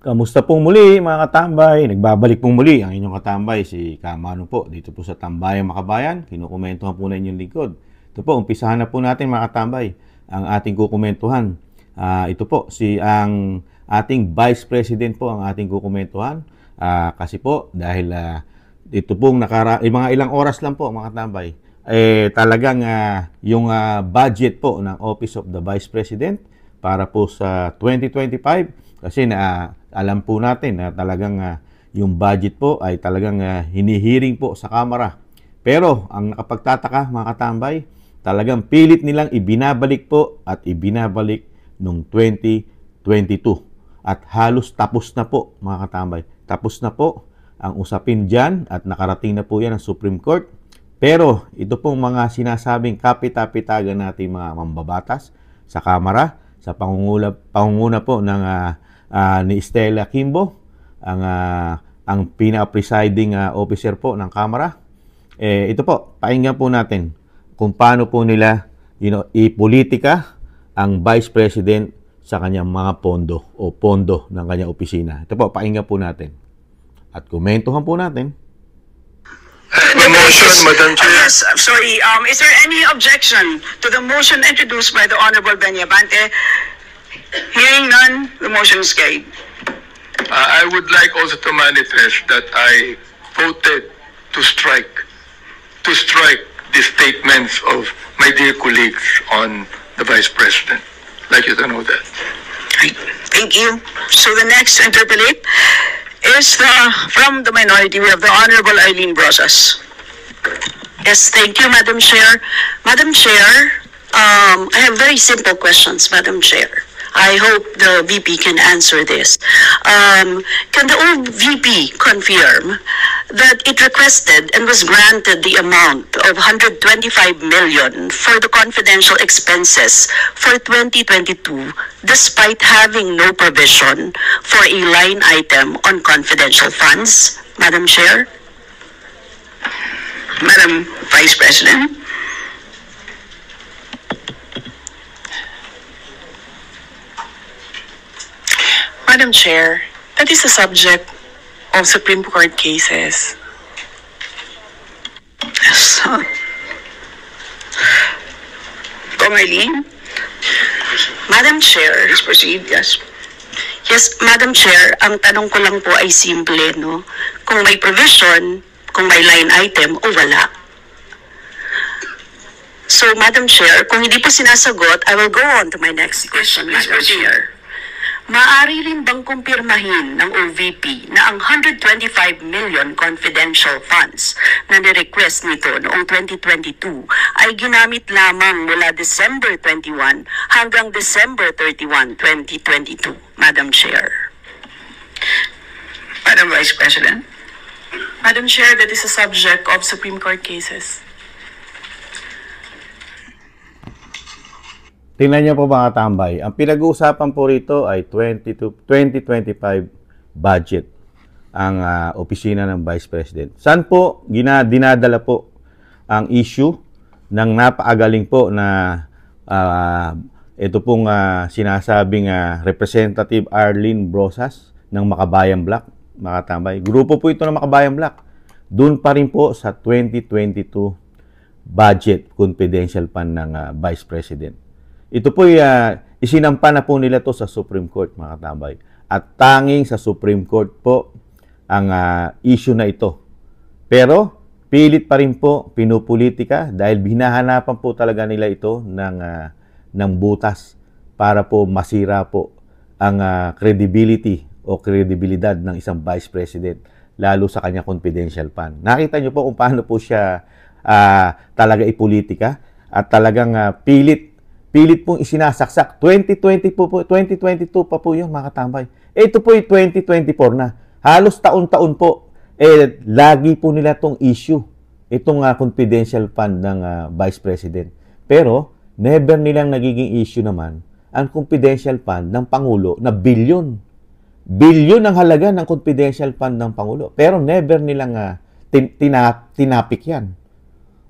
Kamusta pong muli mga katambay? Nagbabalik pong muli ang inyong katambay, si Kamano po, dito po sa Tambayang Makabayan. Kinukomentuhan po na inyong lingkod. Ito po, umpisahan na po natin mga katambay ang ating kukomentuhan. Ito po, ang ating Vice President po ang ating kukomentuhan. Kasi po, dahil ito pong mga ilang oras lang po mga katambay, talagang yung budget po ng Office of the Vice President para po sa 2025, kasi alam po natin na talagang yung budget po ay talagang hinihiring po sa Kamara. Pero ang nakapagtataka mga katambay, talagang pilit nilang ibinabalik po at ibinabalik noong 2022. At halos tapos na po mga katambay. Tapos na po ang usapin dyan at nakarating na po yan ng Supreme Court. Pero ito pong mga sinasabing kapita-pitagan natin mga mambabatas sa Kamara, sa pangunguna po ng ni Stella Kimbo, ang pinaka-presiding officer po ng Kamara. Ito po, pakinggan po natin kung paano po nila ipolitika ang Vice President sa kanyang mga pondo o pondo ng kanyang opisina. Ito po, pakinggan po natin. At komentuhan po natin. The motion, Madam Chair. Yes, sorry. Is there any objection to the motion introduced by the Honorable Benyabante? Hearing none, the motion is carried. I would like also to manifest that I voted to strike the statements of my dear colleagues on the Vice President. I'd like you to know that. Right. Thank you. So the next interpellate is from the minority. We have the Honorable Eileen Brosas. Yes, thank you, Madam Chair. Madam Chair, I have very simple questions, Madam Chair. I hope the VP can answer this. Can the old VP confirm that it requested and was granted the amount of 125 million for the confidential expenses for 2022 despite having no provision for a line item on confidential funds, Madam Chair? Madam Vice President. Madam Chair, that is a subject of Supreme Court cases. Yes. Eileen. Madam Chair. Please proceed, yes. Yes, Madam Chair, ang tanong ko lang po ay simple, no? Kung may provision, kung may line item o wala. So, Madam Chair, kung hindi po sinasagot, I will go on to my next question, Please Madam proceed. Chair. Maaari rin bang kumpirmahin ng OVP na ang 125 million confidential funds na nirequest nito noong 2022 ay ginamit lamang mula December 21 hanggang December 31, 2022, Madam Chair? Madam Vice President. Madam Chair, that is a subject of Supreme Court cases. Tingnan niyo po mga tambay, ang pinag-uusapan po rito ay 2025 budget ang opisina ng Vice President. Saan po dinadala po ang issue ng napakagaling po na ito pong sinasabing Representative Arlene Brosas ng Makabayan Black, mga tambay. Grupo po ito ng Makabayan Black. Doon pa rin po sa 2022 budget confidential fund ng Vice President. Ito po isinampa na po nila to sa Supreme Court, mga katambay. At tanging sa Supreme Court po ang issue na ito. Pero pilit pa rin po pinupolitika dahil hinahanapan po talaga nila ito ng butas para po masira po ang credibility o kredibilidad ng isang Vice President, lalo sa kanya confidential fund. Nakita niyo po kung paano po siya talaga ipolitika at talagang pilit pong isinasaksak. 2022 pa po yun, mga katambay. Ito po yung 2024 na. Halos taon-taon po, lagi po nila itong issue. Itong confidential fund ng Vice President. Pero, never nilang nagiging issue naman ang confidential fund ng Pangulo na bilyon. Bilyon ang halaga ng confidential fund ng Pangulo. Pero never nilang tinapik yan.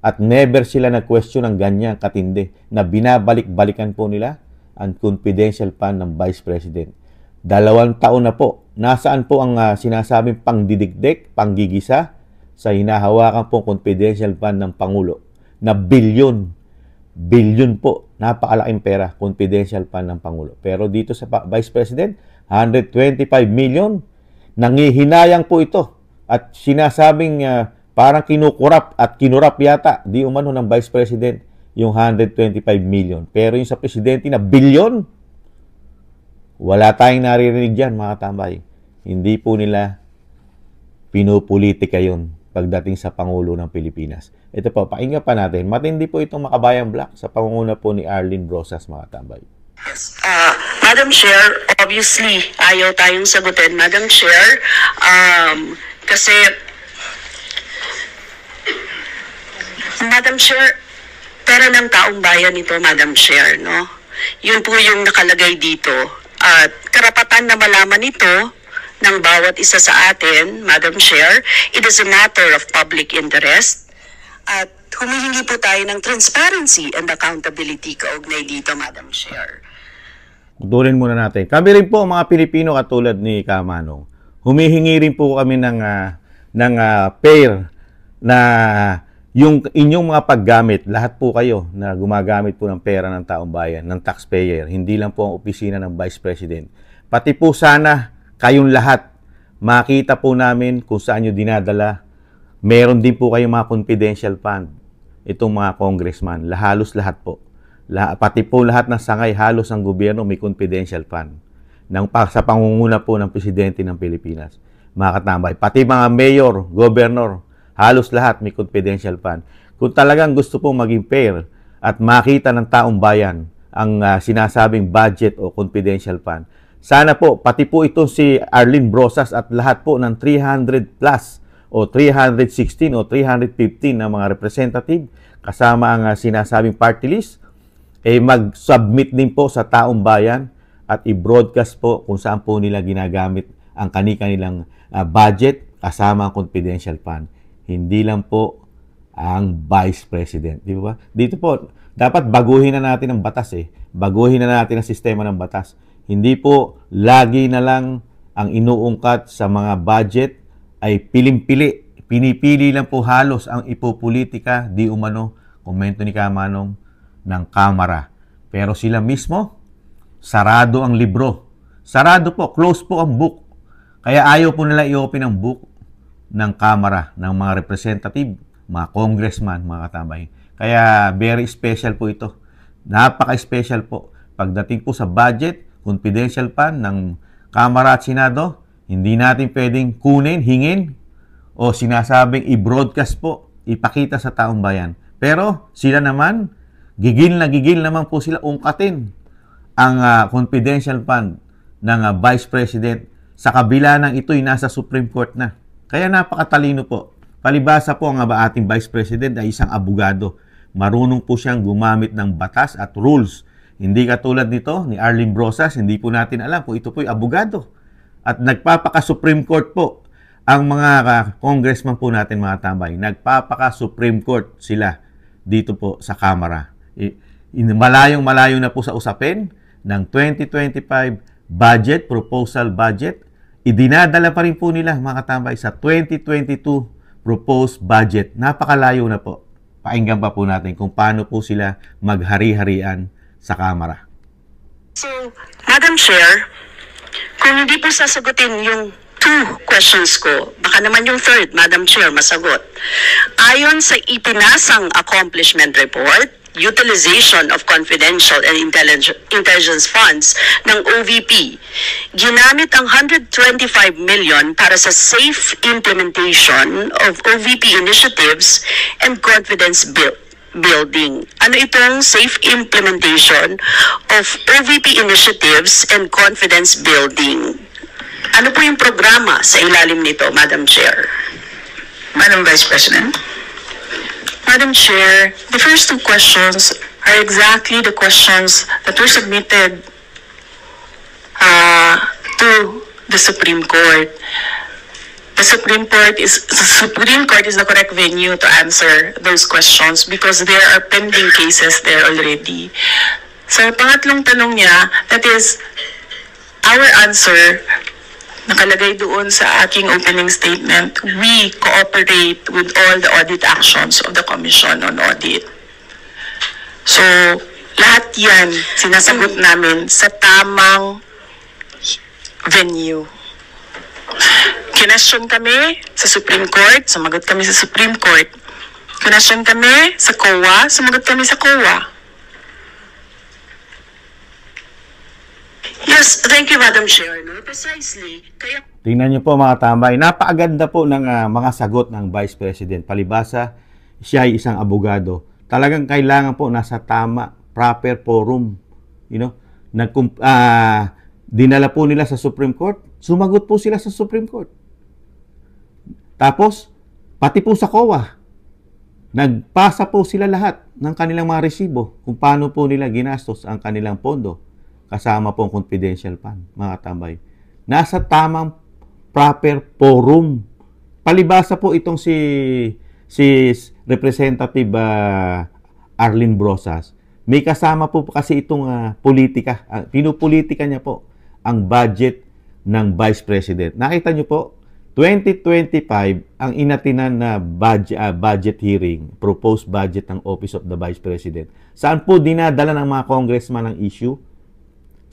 At never sila nag-question ng ganyan katindi na binabalik-balikan po nila ang confidential fund ng Vice President. 2 taon na po nasaan po ang sinasabing pangdidikdik, panggigisa sa hinahawakan pong confidential fund ng Pangulo na bilyon po, napakalaking pera, confidential fund ng Pangulo. Pero dito sa Vice President, 125 million, nangihinayang po ito at sinasabing parang kinukurap at kinurap yata di umano ng Vice President yung 125 million. Pero yung sa Presidente na bilyon, wala tayong naririnig dyan, mga tambay. Hindi po nila pinupolitika yun pagdating sa Pangulo ng Pilipinas. Ito po, pakinggan pa natin. Matindi po itong Makabayan Black sa pangunguna po ni Arlene Brosas, mga tambay. Yes. Madam Chair, obviously, ayaw tayong sagutin, Madam Chair, kasi, Madam Chair, pera ng taong bayan ito, Madam Chair, no? Yun po yung nakalagay dito. At karapatan na malaman ito ng bawat isa sa atin, Madam Chair, it is a matter of public interest. At humihingi po tayo ng transparency and accountability kaugnay dito, Madam Chair. Putulin muna natin. Kami rin po, mga Pilipino katulad ni Kamanong, humihingi rin po kami ng fair na yung inyong mga paggamit, lahat po kayo na gumagamit po ng pera ng taong bayan, ng taxpayer, hindi lang po ang opisina ng Vice President. Pati po sana kayong lahat, makita po namin kung saan nyo dinadala. Meron din po kayong mga confidential fund, itong mga congressman, halos lahat po. Pati po lahat ng sangay, halos ang gobyerno may confidential fund sa pangunguna po ng Presidente ng Pilipinas. Mga katambay, pati mga mayor, governor, halos lahat may confidential fund. Kung talagang gusto pong maging fair at makita ng taong bayan ang sinasabing budget o confidential fund, sana po, pati po ito si Arlene Brosas at lahat po ng 300 plus o 316 o 315 na mga representative kasama ang sinasabing party list, mag-submit din po sa taong bayan at i-broadcast po kung saan po nila ginagamit ang kanilang budget kasama ang confidential fund. Hindi lang po ang Vice President. Di ba? Dito po, dapat baguhin na natin ang batas Baguhin na natin ang sistema ng batas. Hindi po lagi na lang ang inuungkat sa mga budget ay piling-pili. Pinipili lang po halos ang ipopolitika, di umano, komento ni Kamanong, ng Kamara. Pero sila mismo, sarado ang libro. Sarado po, close po ang book. Kaya ayaw po nila i-open ang book ng Kamara, ng mga representative, mga congressman, mga katambay. Kaya very special po ito. Napaka-special po. Pagdating po sa budget, confidential fund ng Kamara at Senado, hindi natin pwedeng kunin, hingin, o sinasabing i-broadcast po, ipakita sa taong bayan. Pero sila naman, gigil naman po sila ungkatin ang confidential fund ng Vice President sa kabila ng ito'y nasa Supreme Court na. Kaya napakatalino po. Palibasa po ang ating Vice President ay isang abogado. Marunong po siyang gumamit ng batas at rules. Hindi katulad nito ni Arlene Brosas, hindi po natin alam kung ito po'y abogado. At nagpapaka-Supreme Court po ang mga congressman po natin, mga tambay. Nagpapaka-Supreme Court sila dito po sa Kamara. Malayong-malayo na po sa usapin ng 2025 budget, proposal budget. Idinadala pa rin po nila, mga katambay, sa 2022 proposed budget. Napakalayo na po. Pakinggan pa po natin kung paano po sila maghari-harian sa Kamara. So, Madam Chair, kung hindi po sasagutin yung 2 questions ko, baka naman yung 3rd, Madam Chair, masagot. Ayon sa ipinasang accomplishment report, utilization of confidential and intelligence funds ng OVP, ginamit ang 125 million para sa safe implementation of OVP initiatives and confidence building. Ano itong safe implementation of OVP initiatives and confidence building? Ano po yung programa sa ilalim nito, Madam Chair? Madam Vice President. Madam Chair, the first 2 questions are exactly the questions that were submitted to the Supreme Court. The Supreme Court is the correct venue to answer those questions because there are pending cases there already. Sa pangatlong tanong niya, that is, our answer nakalagay doon sa aking opening statement, we cooperate with all the audit actions of the Commission on Audit. So, lahat yan sinasagot namin sa tamang venue. Kinestyon kami sa Supreme Court, sumagot kami sa Supreme Court. Kinestyon kami sa COA, sumagot kami sa COA. Yes, thank you, Madam Chair. No, precisely. Kaya... Tingnan niyo po mga tambay, napakaganda po ng mga sagot ng Vice President. Palibasa, siya ay isang abogado. Talagang kailangan po nasa tama, proper forum. You know, dinala po nila sa Supreme Court, sumagot po sila sa Supreme Court. Tapos, pati po sa COA, nagpasa po sila lahat ng kanilang mga resibo kung paano po nila ginastos ang kanilang pondo kasama po ang confidential fund, mga tambay. Nasa tamang proper forum. Palibasa po itong si Representative Arlene Brosas. May kasama po kasi itong politika. Pinupolitika niya po ang budget ng Vice President. Nakita niyo po, 2025 ang inatinan na budget hearing, proposed budget ng Office of the Vice President. Saan po dinadala ng mga congressman ang issue?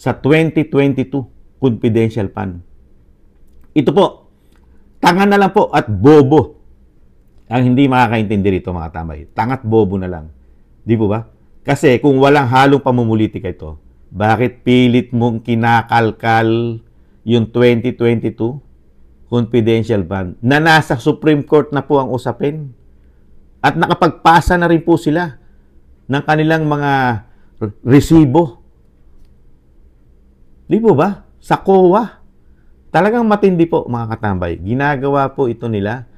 Sa 2022 confidential fund. Ito po, tanga na lang po at bobo ang hindi makakaintindi rito, mga tambay. Tangat bobo na lang. Di po ba? Kasi kung walang halong pamumulitika ito, bakit pilit mong kinakalkal yung 2022 confidential fund na nasa Supreme Court na po ang usapin? At nakapagpasa na rin po sila ng kanilang mga resibo. Di po ba? Sa COA. Talagang matindi po, mga katambay. Ginagawa po ito nila.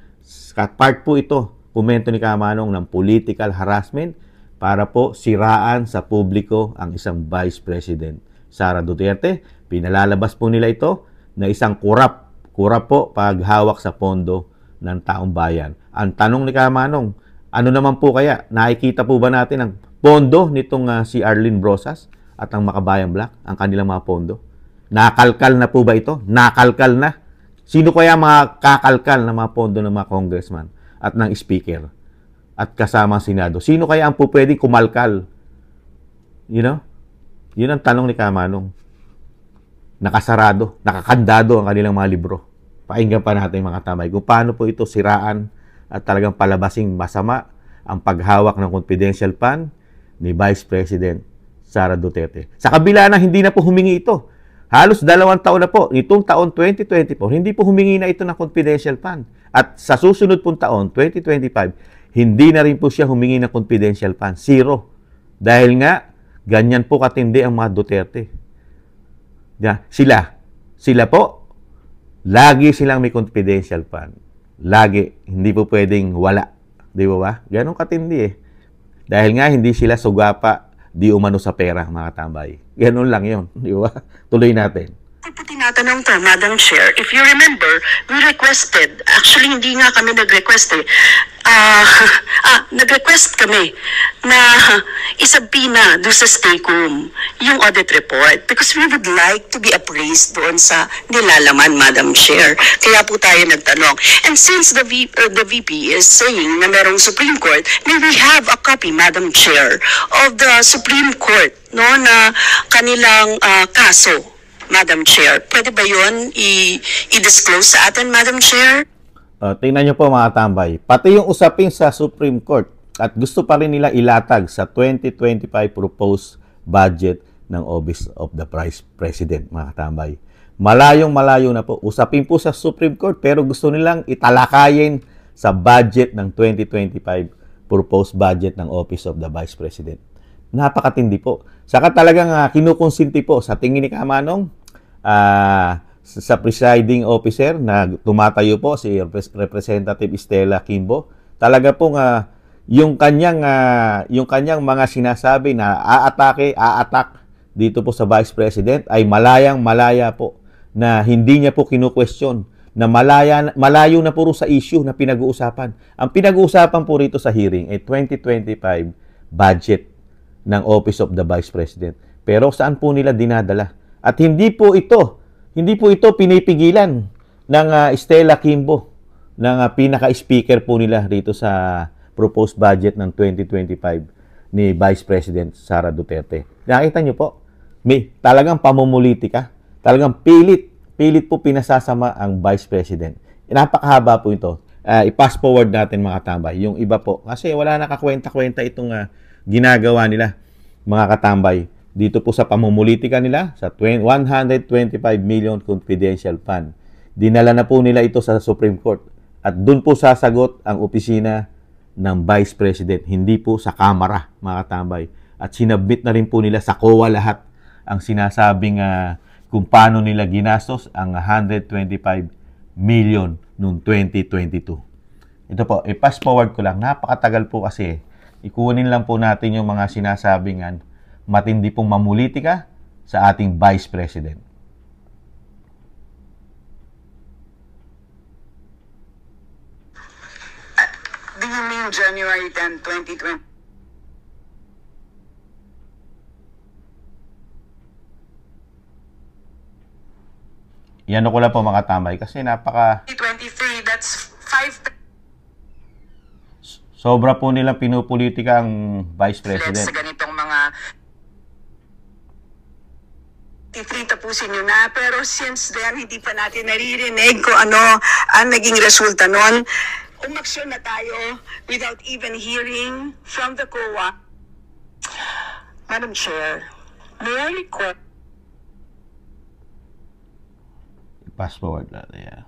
Part po ito, komento ni Kamanong, ng political harassment para po siraan sa publiko ang isang Vice President. Sara Duterte, pinalalabas po nila ito na isang kurap. Kurap po paghawak sa pondo ng taong bayan. Ang tanong ni Kamanong, ano naman po kaya? Nakikita po ba natin ang pondo nitong si Arlene Brosas at ang Makabayan Black, ang kanilang mga pondo? Nakalkal na po ba ito? Nakalkal na? Sino kaya mga kakalkal na mga pondo ng mga congressman at ng speaker at kasama ang Senado? Sino kaya ang po pwedeng kumalkal? You know? Yun ang tanong ni Kamanong. Nakasarado, nakakandado ang kanilang mga libro. Pakinggan pa natin, mga tamay, kung paano po ito siraan at talagang palabasing masama ang paghawak ng confidential fund ni Vice President Sara Duterte. Sa kabila na hindi na po humingi ito. Halos 2 taon na po. Itong taon 2024, hindi po humingi na ito ng confidential fund. At sa susunod pong taon, 2025, hindi na rin po siya humingi ng confidential fund. Zero. Dahil nga, ganyan po katindi ang mga Duterte. Sila po, lagi silang may confidential fund. Lagi. Hindi po pwedeng wala. Di ba? Ganon katindi eh. Dahil nga, hindi sila sugapa di umano sa pera, mga tambay. Ganun lang yun. Di ba? Tuloy natin. Ito tinatanong to, Madam Chair. If you remember, we requested, actually hindi nga kami nag-request eh, nag-request kami na isabina doon sa stake room yung audit report because we would like to be appraised doon sa nilalaman, Madam Chair. Kaya po tayo nagtanong. And since the VP is saying na merong Supreme Court, may we have a copy, Madam Chair, of the Supreme Court no, na kanilang kaso, Madam Chair. Pwede ba yun i-disclose sa atin, Madam Chair? Tingnan nyo po, mga tambay. Pati yung usapin sa Supreme Court at gusto pa rin nila ilatag sa 2025 proposed budget ng Office of the Vice President, mga tambay. Malayong-malayo na po. Usapin po sa Supreme Court pero gusto nilang italakayin sa budget ng 2025 proposed budget ng Office of the Vice President. Napakatindi po. Saka talagang kinukonsinti po sa tingin ni Kamanong sa presiding officer na tumatayo po si Representative Stella Kimbo. Talaga pong yung kanyang mga sinasabi na attack dito po sa Vice President ay malaya po na hindi niya po kinu-question na malayo na puro sa issue na pinag-uusapan. Ang pinag-uusapan po rito sa hearing ay 2025 budget ng Office of the Vice President. Pero saan po nila dinadala? At hindi po ito hindi po ito pinipigilan ng Stella Kimbo, ng pinaka-speaker po nila dito sa proposed budget ng 2025 ni Vice President Sara Duterte. Nakita niyo po, may talagang pamumulitika, talagang pilit po pinasasama ang Vice President. Napakahaba po ito. I-pass forward natin mga katambay. Yung iba po, kasi wala nakakwenta-kwenta itong ginagawa nila, mga katambay. Dito po sa pamumulitika nila, sa 125 million confidential fund. Dinala na po nila ito sa Supreme Court. At doon po sasagot ang opisina ng Vice President, hindi po sa Kamara, mga katambay. At sinabit na rin po nila sa COA lahat ang sinasabing kung paano nila ginastos ang 125 million noong 2022. Ito po, i-pass forward ko lang. Napakatagal po kasi. Ikunin lang po natin yung mga sinasabing matindi pong mamulitika sa ating Vice President. Do you mean January 10, 2020? Yan ko lang po mga tambay kasi napaka 2023, that's 5 sobra po nilang pinupolitika ang Vice President. sa ganitong mga tapusin nyo na, pero since then, hindi pa natin naririnig kung ano ang naging resulta nun. Umaksyon na tayo without even hearing from the COA. Madam Chair, may I request Pass forward natin, yeah.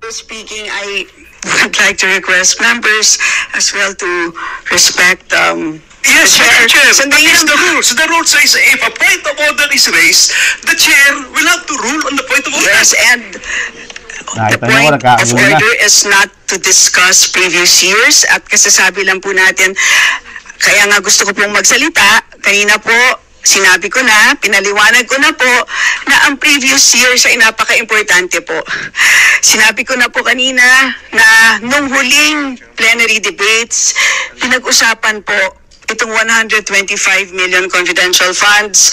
Speaking, I would like to request members as well to respect Yes, Madam Chair, that Sandali is lang. the rules. The rule says if a point of order is raised, the chair will have to rule on the point of order. Yes, and the Nakita niyo ko, point of nagkakagulo na. order is not to discuss previous years at kasasabi lang po natin, kaya nga gusto ko pong magsalita, kanina po, sinabi ko na, pinaliwanag ko na po na ang previous years ay napaka-importante po. Sinabi ko na po kanina na nung huling plenary debates, pinag-usapan po itong 125 million confidential funds.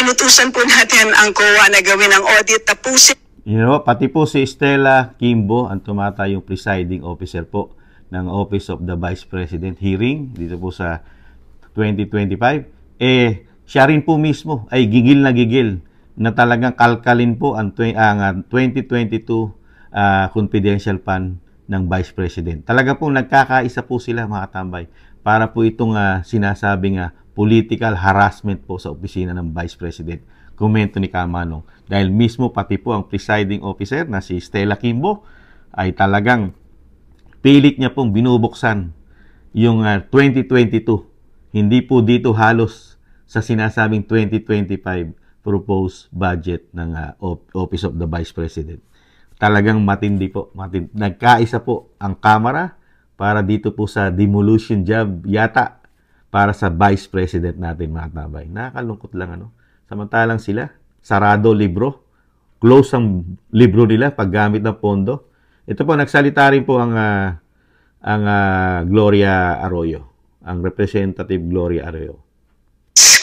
Inutusan po natin ang COA na gawin ang audit, tapusin. Pati po si Stella Kimbo, ang tumatayong presiding officer po ng Office of the Vice President hearing dito po sa 2025. Siya rin po mismo ay gigil na talagang kalkalin po ang 2022 confidential fund ng Vice President. Talaga po nagkakaisa po sila mga katambay para po itong sinasabing political harassment po sa opisina ng Vice President. Komento ni Kamanong. Dahil mismo pati po ang presiding officer na si Stella Kimbo ay talagang pilit niya pong binubuksan yung 2022. Hindi po dito halos sa sinasabing 2025 proposed budget ng Office of the Vice President. Talagang matindi po. Nagkaisa po ang Kamara para dito po sa demolition job yata para sa Vice President natin mga tabay. Nakakalungkot lang Samantalang sila, sarado libro, close ang libro nila paggamit ng pondo. Ito po, nagsalita rin po ang Gloria Arroyo, ang Representative Gloria Arroyo.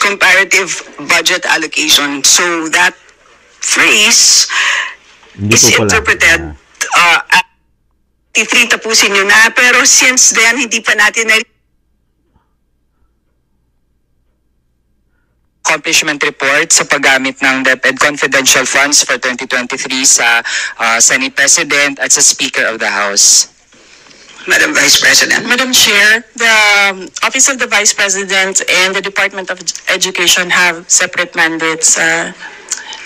Comparative budget allocation. So that phrase Hindi is po pala. interpreted tapusin nyo na, pero since then, hindi pa natin accomplishment report sa paggamit ng DepEd confidential funds for 2023 sa Senate President at sa Speaker of the House. Madam Vice President. Madam Chair, the Office of the Vice President and the Department of Education have separate mandates.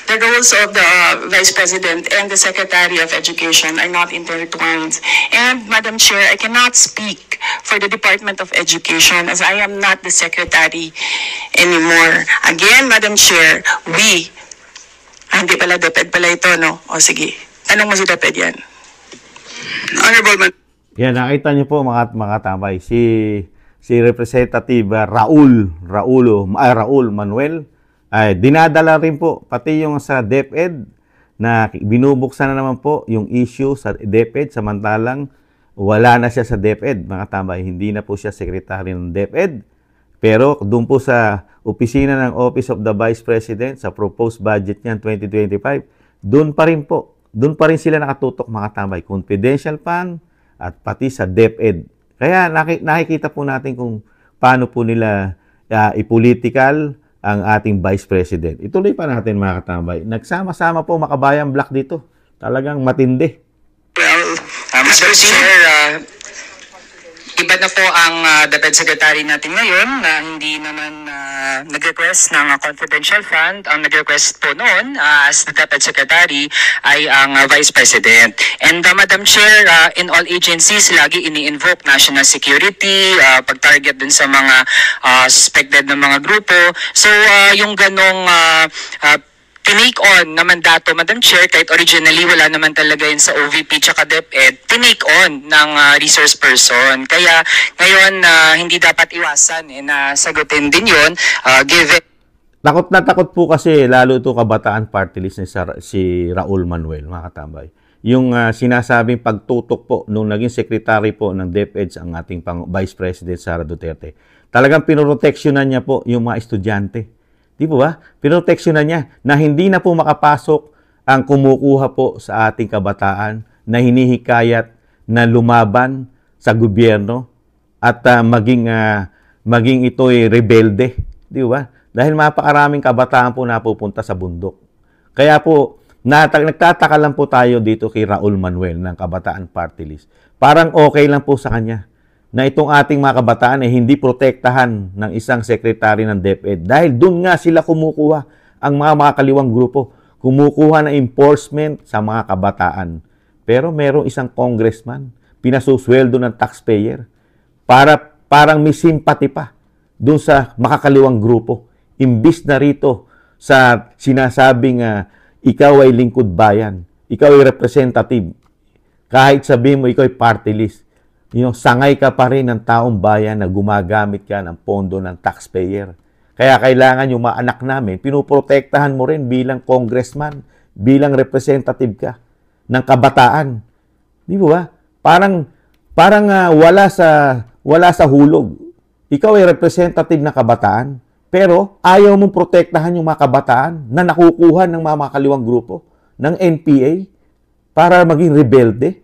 The roles of the Vice President and the Secretary of Education are not intertwined. And Madam Chair, I cannot speak for the Department of Education as I am not the Secretary anymore. Again, Madam Chair, hindi pala DepEd pala ito, no? O sige, tanong mo si DepEd yan. Honorable Yan, nakita niyo po mga tambay, si Representative Raul Manuel ay dinadala rin po pati yung sa DepEd na binubuksan na naman po yung issue sa DepEd samantalang wala na siya sa DepEd mga tambay, hindi na po siya secretary ng DepEd Pero doon po sa opisina ng Office of the Vice President, sa proposed budget niyan 2025, doon pa rin po. Doon pa rin sila nakatutok, mga katambay. Confidential fund at pati sa DepEd. Kaya nakikita po natin kung paano po nila ipolitical ang ating Vice President. Ituloy pa natin, mga katambay. Nagsama-sama po Makabayan Black dito. Talagang matindi. Well, Mr. Chair, iba na po ang DepEd Secretary natin ngayon na hindi naman nag-request ng confidential fund. Ang nag-request po noon as the DepEd Secretary ay ang Vice President. And Madam Chair, in all agencies, lagi ini-invoke national security, pag-target din sa mga suspected na mga grupo. So, yung ganong tinake on na mandato, Madam Chair, kahit originally wala naman talaga yun sa OVP tsaka DepEd, tinake on ng resource person. Kaya ngayon, hindi dapat iwasan na sagutin din yun, given... Takot na takot po kasi lalo ito kabataan party list ni si Raul Manuel, mga katambay. Yung sinasabing pagtutok po nung naging secretary po ng DepEd ang ating Vice President Sara Duterte. Talagang pinoproteksyonan niya po yung mga estudyante. Di po ba? Pinoteksyonan niya na hindi na po makapasok ang kumukuha po sa ating kabataan na hinihikayat na lumaban sa gobyerno at maging ito'y rebelde. Di ba? Dahil mapakaraming kabataan po napupunta sa bundok. Kaya po, nagtataka lang po tayo dito kay Raul Manuel ng Kabataan Party List. Parang okay lang po sa kanya na itong ating mga kabataan ay hindi protektahan ng isang sekretary ng DepEd. Dahil doon nga sila kumukuha ang mga makakaliwang grupo. Kumukuha ng enforcement sa mga kabataan. Pero merong isang congressman, pinasusweldo ng taxpayer, parang may sympathy pa doon sa makakaliwang grupo. Imbis na rito sa sinasabing ikaw ay lingkod bayan, ikaw ay representative, kahit sabihin mo ikaw ay party list, sangay ka pa rin ng taong bayan na gumagamit ka ng pondo ng taxpayer. Kaya kailangan yung mga anak namin, pinuprotektahan mo rin bilang congressman, bilang representative ka ng kabataan. Di ba? Parang wala sa hulog. Ikaw ay representative na kabataan, pero ayaw mong protektahan yung mga kabataan na nakukuha ng mga makaliwang grupo ng NPA para maging rebelde.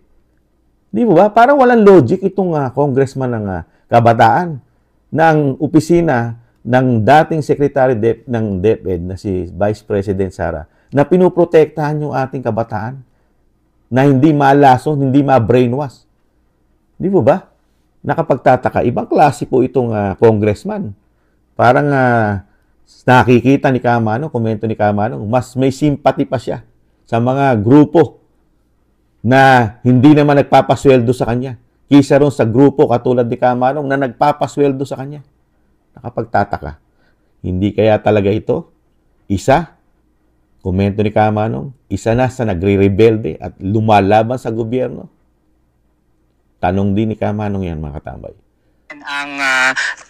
Di ba? Parang walang logic itong congressman ng kabataan ng opisina ng dating secretary ng DepEd na si Vice President Sara na pinuprotektahan yung ating kabataan na hindi malason, hindi ma-brainwash. Di ba? Nakapagtataka. Ibang klase po itong congressman. Parang nakikita ni Kamano, komento ni Kamano, mas may sympathy pa siya sa mga grupo na hindi naman nagpapasweldo sa kanya. Kisa ron sa grupo katulad ni Kamanong na nagpapasweldo sa kanya. Nakapagtataka. Hindi kaya talaga ito isa, komento ni Kamanong, isa na sa nagre-rebelde at lumalaban sa gobyerno? Tanong din ni Kamanong yan, mga katambay. Ang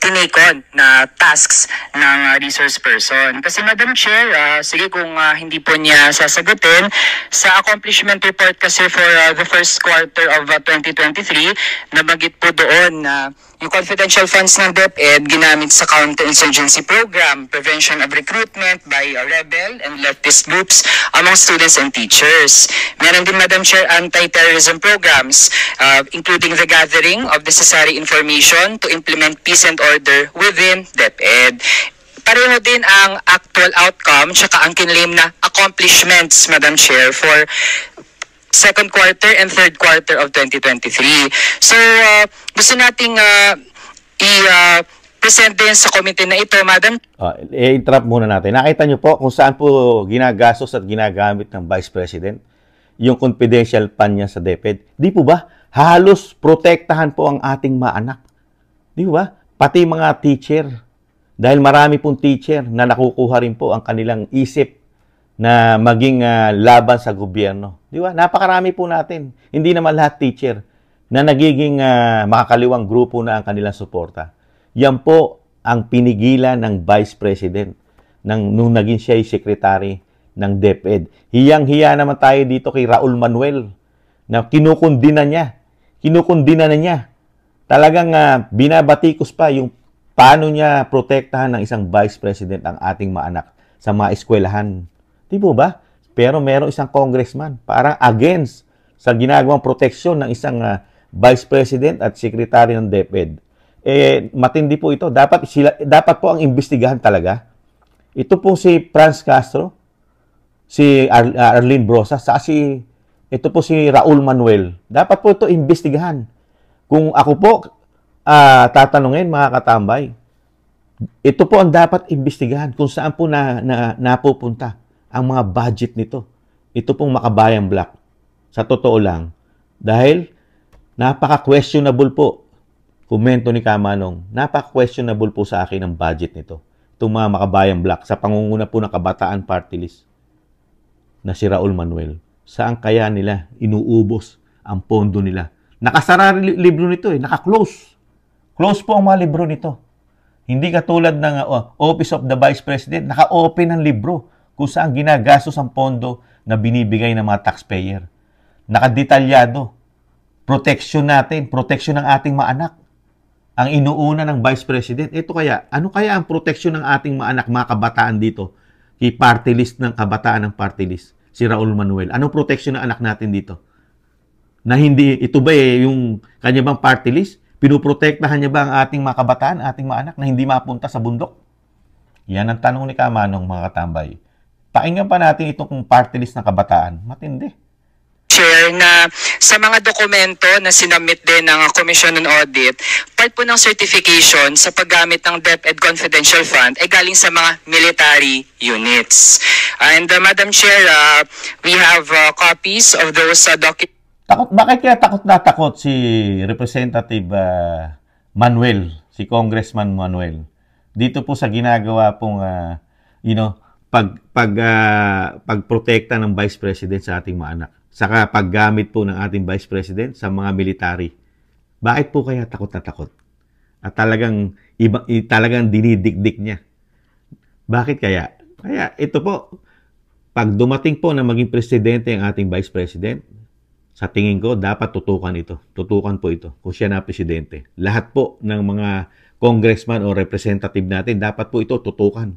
tinikon na tasks ng resource person. Kasi Madam Chair, sige kung hindi po niya sasagutin, sa accomplishment report kasi for the first quarter of 2023, nabanggit po doon na yung confidential funds ng DepEd ginamit sa counter-insurgency program, prevention of recruitment by rebel and leftist groups among students and teachers. Meron din, Madam Chair, anti-terrorism programs, including the gathering of necessary information to implement peace and order within DepEd. Pareho din ang actual outcome tsaka ang kinlaim na accomplishments, Madam Chair, for second quarter and third quarter of 2023. So, gusto nating i-present din sa committee na ito, Madam. I-interrupt muna natin. Nakita niyo po kung saan po ginagastos at ginagamit ng Vice President yung confidential fund niya sa DepEd. Di po ba? Halos protektahan po ang ating mga anak. Di ba? Pati mga teacher. Dahil marami pong teacher na nakukuha rin po ang kanilang isip na maging laban sa gobyerno. Di ba? Napakarami po natin. Hindi naman lahat teacher na nagiging makakaliwang grupo na ang kanilang suporta. Yan po ang pinigilan ng Vice President nung naging siya ay secretary ng DepEd. Hiyang-hiya naman tayo dito kay Raul Manuel na kinukundina na niya. Talagang binabatikos pa yung Paano niya protektahan ng isang vice president ang ating mga anak sa mga eskwelahan? Di po ba? Pero meron isang congressman parang against sa ginagawang proteksyon ng isang vice president at secretary ng DepEd. Matindi po ito. Dapat po ang imbestigahan talaga. Ito po si Franz Castro, si Arlene Brosas, ito po si Raul Manuel. Dapat po ito imbestigahan. Kung ako po tatanungin, mga katambay, ito po ang dapat imbestigahan kung saan po napupunta ang mga budget nito. Ito pong Makabayan Black. Sa totoo lang, dahil napaka-questionable po, komento ni Kamanong, napaka-questionable po sa akin ang budget nito. Itong mga Makabayan Black, sa pangunguna po ng Kabataan Party List na si Raul Manuel. Saan kaya nila inuubos ang pondo nila? Nakasara libro nito naka-close. Close po ang mga libro nito. Hindi katulad ng Office of the Vice President, naka-open ang libro kung saan ginagastos ang pondo na binibigay ng mga taxpayer. Nakadetalyado. Protection natin, protection ng ating mga anak. Ang inuuna ng Vice President. Ano kaya ang protection ng ating mga anak, mga kabataan dito? Kay party list ng kabataan ng party list, si Raul Manuel. Anong protection ng anak natin dito? Na hindi, ito ba yung kanya bang party list? Pinuprotektahan niya ba ang ating mga kabataan, ating mga anak na hindi mapunta sa bundok? Yan ang tanong ni Kamanong, mga katambay. Pakinggan pa natin itong party list ng kabataan. Matindi. Chair, na sa mga dokumento na sinabmit din ng Commission on Audit, part po ng certification sa paggamit ng DepEd Confidential Fund ay galing sa mga military units. And Madam Chair, we have copies of those documents. Bakit kaya takot na takot si Representative Manuel, si Congressman Manuel? Dito po sa ginagawa pong pagprotekta ng Vice President sa ating mga anak. Saka paggamit po ng ating Vice President sa mga military. Bakit po kaya takot na takot? At talagang dinidikdik niya. Bakit kaya? Kaya ito po, pag dumating po na maging presidente ang ating Vice President, sa tingin ko, dapat tutukan ito. Tutukan po ito kung siya na presidente. Lahat po ng mga congressman o representative natin, dapat po ito tutukan.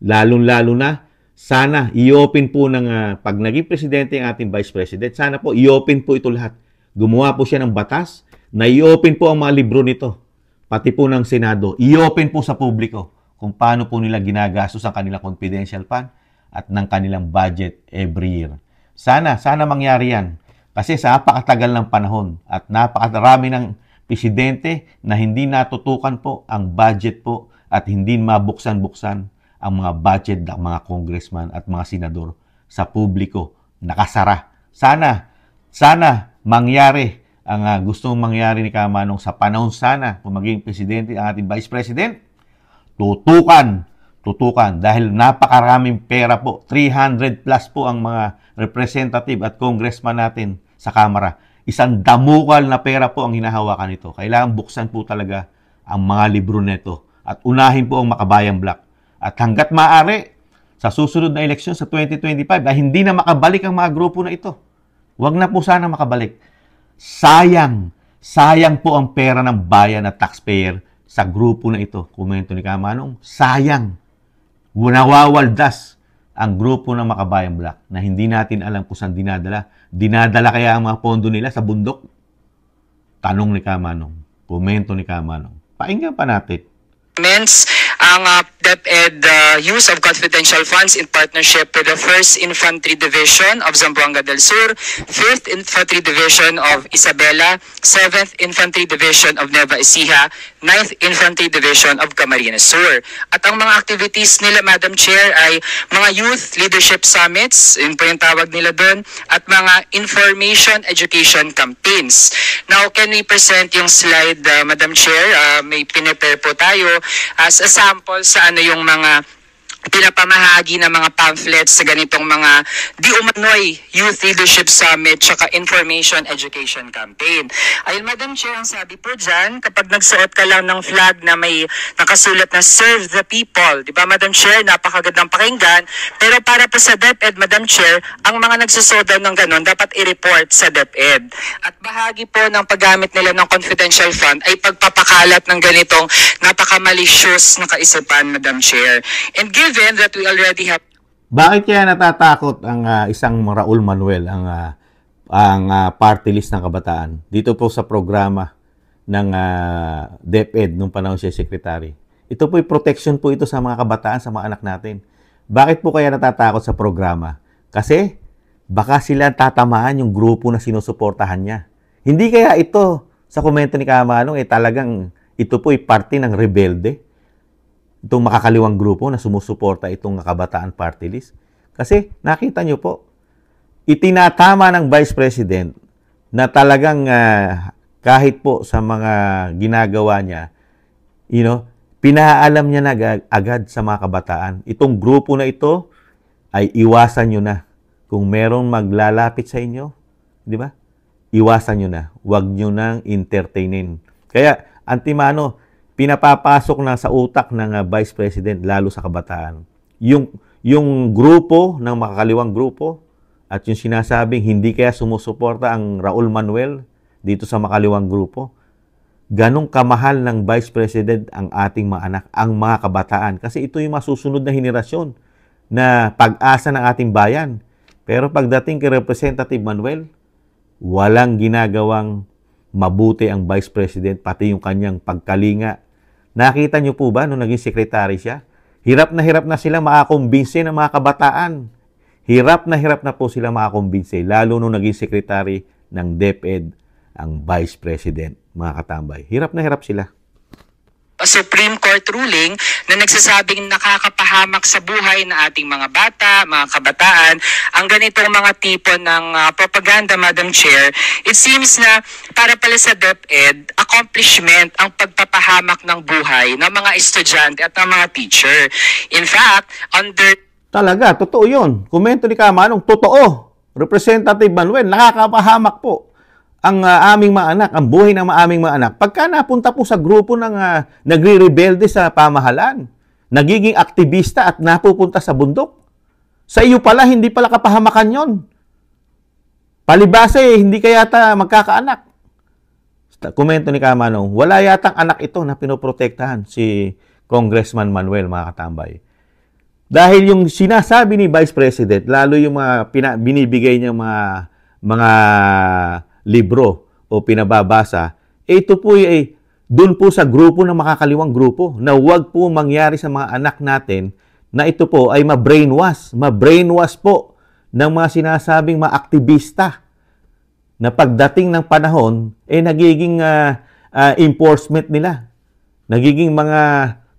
Lalong-lalo na, sana i-open po ng pag naging presidente ang ating vice president, sana po i-open po ito lahat. Gumawa po siya ng batas na i-open po ang mga libro nito. Pati po ng Senado, i-open po sa publiko kung paano po nila ginagastos ang kanilang confidential fund at ng kanilang budget every year. Sana mangyari yan. Kasi sa napakatagal ng panahon at napakarami ng presidente na hindi natutukan po ang budget po at hindi mabuksan-buksan ang mga budget ng mga congressman at mga senador sa publiko. Nakasara. Sana mangyari ang gustong mangyari ni Kamanong sa panahon sana kung maging presidente ang ating vice president. Tutukan dahil napakaraming pera po. 300 plus po ang mga representative at congressman natin sa Kamara. Isang damukal na pera po ang hinahawakan nito. Kailangan buksan po talaga ang mga libro nito at unahin po ang Makabayan Black. At hanggat maaari, sa susunod na eleksyon sa 2025, ay hindi na makabalik ang mga grupo na ito. Huwag na po sana makabalik. Sayang po ang pera ng bayan at taxpayer sa grupo na ito. Komento ni Kamanong, sayang. Nawawaldas ang grupo ng Makabayan Black na hindi natin alam kung saan dinadala. Dinadala kaya ang mga pondo nila sa bundok? Tanong ni Kamanong. Komento ni Kamanong. Pakinggan pa natin. Ang DepEd use of confidential funds in partnership with the 1st Infantry Division of Zamboanga del Sur, 5th Infantry Division of Isabela, 7th Infantry Division of Nueva Ecija, 9th Infantry Division of Camarines Sur. At ang mga activities nila, Madam Chair, ay mga youth leadership summits, yun po yung tawag nila doon, at mga information education campaigns. Now, can we present yung slide, Madam Chair? May pinipare po tayo as a sample sa ano yung mga pinapamahagi ng mga pamphlets sa ganitong mga di umano'y Youth Leadership Summit tsaka Information Education Campaign. Ayun, Madam Chair, ang sabi po dyan, kapag nagsuot ka lang ng flag na may nakasulat na Serve the People, di ba, Madam Chair, napakagandang pakinggan, pero para po sa DepEd, Madam Chair, ang mga nagsusuot ng ganon dapat i-report sa DepEd. At bahagi po ng paggamit nila ng confidential fund ay pagpapakalat ng ganitong napaka-malicious na kaisipan, Madam Chair. And given that we already have... Bakit kaya natatakot ang isang Raul Manuel, ang party list ng kabataan, dito po sa programa ng DepEd nung panahon siya secretary? Ito po'y protection po ito sa mga kabataan, sa mga anak natin. Bakit po kaya natatakot sa programa? Kasi baka sila tatamaan yung grupo na sinusuportahan niya. Hindi kaya ito, sa komento ni Kamanong, talagang ito po'y parte ng rebelde, itong makakaliwang grupo na sumusuporta itong kabataan party list. Kasi nakita nyo po, itinatama ng Vice President na talagang kahit po sa mga ginagawa niya, pinaalam niya na agad sa mga kabataan. Itong grupo na ito ay iwasan nyo na. Kung merong maglalapit sa inyo, di ba? Iwasan nyo na. Huwag nyo nang entertainin. Kaya, antimano, pinapapasok na sa utak ng Vice President, lalo sa kabataan. Yung grupo, ng makakaliwang grupo, at yung sinasabing hindi kaya sumusuporta ang Raul Manuel dito sa makaliwang grupo, ganong kamahal ng Vice President ang ating mga anak, ang mga kabataan. Kasi ito yung masusunod na henerasyon na pag-asa ng ating bayan. Pero pagdating kay Representative Manuel, walang ginagawang mabuti ang Vice President, pati yung kanyang pagkalinga. Nakita niyo po ba nung naging secretary siya? Hirap na sila makakumbinse ng mga kabataan. Hirap na po sila makakumbinse, lalo nung naging secretary ng DepEd ang Vice President, mga katambay. Hirap na hirap sila. A Supreme Court ruling na nagsasabing nakakapahamak sa buhay na ating mga bata, mga kabataan, ang ganitong mga tipo ng propaganda, Madam Chair. It seems na para pala sa DepEd, accomplishment ang pagpapahamak ng buhay ng mga estudyante at ng mga teacher. In fact, Talaga, totoo yun. Komento ni Kamanong, totoo. Representative Manuel, nakakapahamak po ang aming mga anak, ang buhay ng aming mga anak. Pagka napunta po sa grupo ng nagre-rebelde sa pamahalaan, nagiging aktivista at napupunta sa bundok, sa iyo pala, hindi pala kapahamakan yon. Palibasa hindi kaya yata magkakaanak. Komento ni Kamanong, wala yatang anak ito na pinoprotektahan si Congressman Manuel, mga katambay. Dahil yung sinasabi ni Vice President, lalo yung mga binibigay niya mga libro o pinababasa, ito po ay dun po sa grupo ng makakaliwang grupo na huwag po mangyari sa mga anak natin na ito po ay ma-brainwash po ng mga sinasabing mga aktivista na pagdating ng panahon, nagiging enforcement nila. Nagiging mga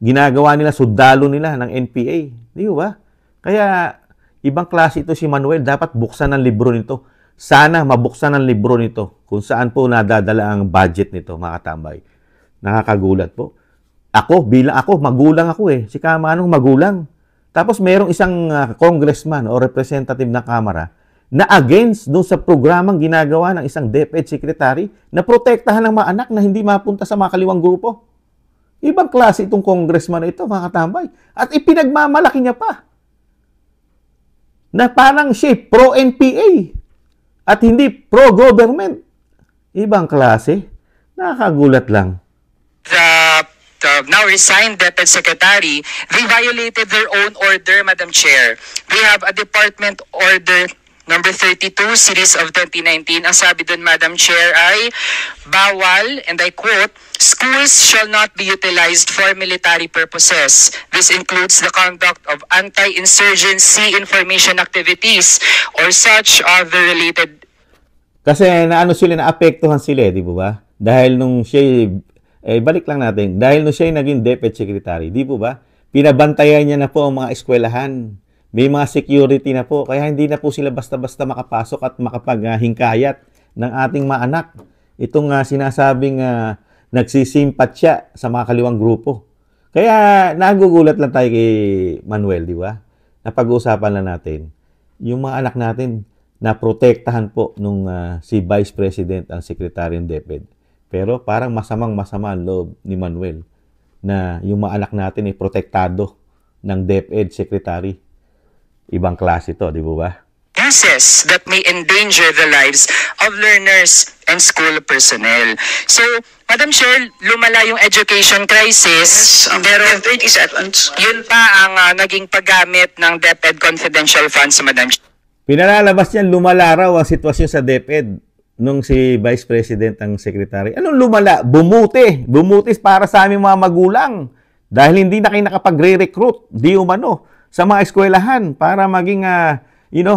ginagawa nila, sundalo nila ng NPA. Di ba? Kaya, ibang klase ito si Manuel. Dapat buksan ang libro nito. Sana mabuksan ang libro nito kung saan po nadadala ang budget nito, mga katambay. Nakakagulat po. Magulang ako . Si Kamanong magulang. Tapos merong isang congressman o representative ng Kamara na against doon sa programang ginagawa ng isang DepEd secretary na protektahan ng mga anak na hindi mapunta sa mga kaliwang grupo. Ibang klase itong congressman na ito, mga katambay. At ipinagmamalaki niya pa na parang siya pro-NPA at hindi pro-government. Ibang klase. Nakakagulat lang. The now resigned DepEd Secretary, they violated their own order, Madam Chair. They have a department order number 32, series of 2019. Ang sabi dun, Madam Chair, ay bawal, and I quote, schools shall not be utilized for military purposes. This includes the conduct of anti-insurgency information activities or such other related. Kasi naapektuhan sila, di ba? Dahil nung siya, balik lang natin, dahil nung siya naging DepEd Secretary, di ba? Pinabantayan niya na po ang mga eskwelahan. May mga security na po, kaya hindi na po sila basta-basta makapasok at makapaghingkayat ng ating mga anak. Itong sinasabing nagsisimpatya sa mga kaliwang grupo. Kaya nagugulat lang tayo kay Manuel, di ba? Napag-uusapan lang natin yung mga anak natin na protektahan po nung si Vice President ang Secretary ng DepEd. Pero parang masama ang loob ni Manuel na yung mga anak natin ay protektado ng DepEd Secretary. Ibang klase to, di ba? Uses that may endanger the lives of learners and school personnel. So, Madam Chair, lumala yung education crisis, pero 30 seconds. yun pa ang naging paggamit ng DepEd confidential funds, Madam Chair. Pinalalabas niyan, lumala raw ang sitwasyon sa DepEd nung si Vice President ang Secretary. Anong lumala? Bumuti. Bumutis para sa aming mga magulang. Dahil hindi na kayo nakapagre-recruit, di umano, sa mga eskwelahan para maging,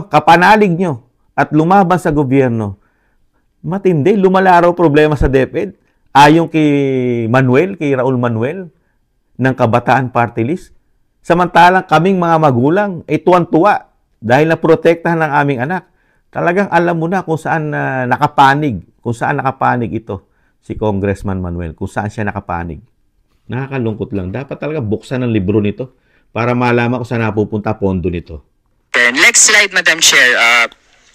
kapanalig nyo at lumaban sa gobyerno. Matindi, lumala raw problema sa DepEd. Ayon kay Raul Manuel, ng Kabataan Party List. Samantalang kaming mga magulang ay tuwan-tuwa dahil naprotektahan ng aming anak. Talagang alam mo na kung saan nakapanig ito si Congressman Manuel, kung saan siya nakapanig. Nakakalungkot lang. Dapat talaga buksan ang libro nito para malaman kung saan napupunta pondo nito. Next slide, Madam Chair,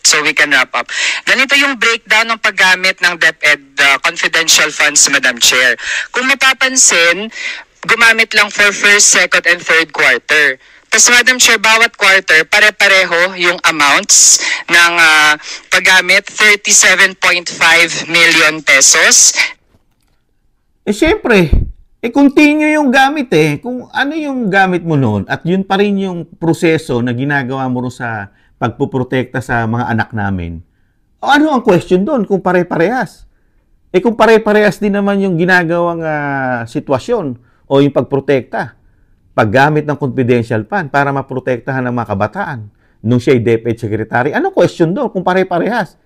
so we can wrap up. Ganito yung breakdown ng paggamit ng DepEd confidential funds, Madam Chair. Kung mapapansin, gumamit lang for first, second, and third quarter. Tapos, Madam Chair, bawat quarter, pare-pareho yung amounts ng paggamit, 37.5 million pesos. Siyempre, continue yung gamit Kung ano yung gamit mo noon at yun pa rin yung proseso na ginagawa mo sa pagpuprotekta sa mga anak namin. O ano ang question doon kung pare-parehas? Kung pare-parehas din naman yung ginagawang sitwasyon o yung pagprotekta, paggamit ng confidential fund para maprotektahan ng mga kabataan nung siya ay DepEd Secretary, anong question doon kung pare-parehas?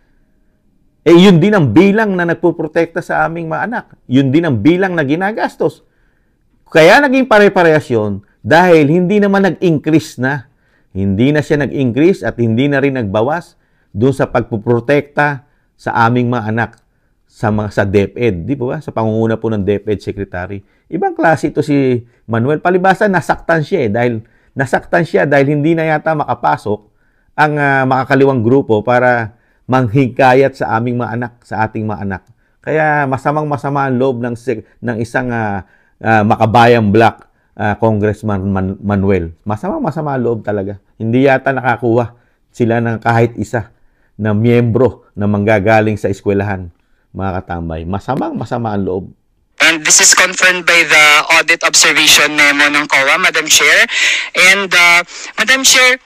Yun din ang bilang na nagpuprotekta sa aming mga anak. Yun din ang bilang na ginagastos. Kaya naging pare-parehas yun dahil hindi naman nag-increase na. Hindi na siya nag-increase at hindi na rin nagbawas doon sa pagpuprotekta sa aming mga anak sa DepEd. Di ba? Sa pangunguna po ng DepEd Secretary. Ibang klase ito si Manuel. Palibasa, nasaktan siya dahil hindi na yata makapasok ang makakaliwang grupo para manghikayat sa aming mga anak, sa ating mga anak. Kaya masama ang loob ng isang makabayang black Congressman Manuel. Masama ang loob talaga. Hindi yata nakakuha sila ng kahit isa na miyembro na manggagaling sa eskwelahan, mga katambay. Masama ang loob. And this is confirmed by the audit observation memo ng COA, Madam Chair. And Madam Chair,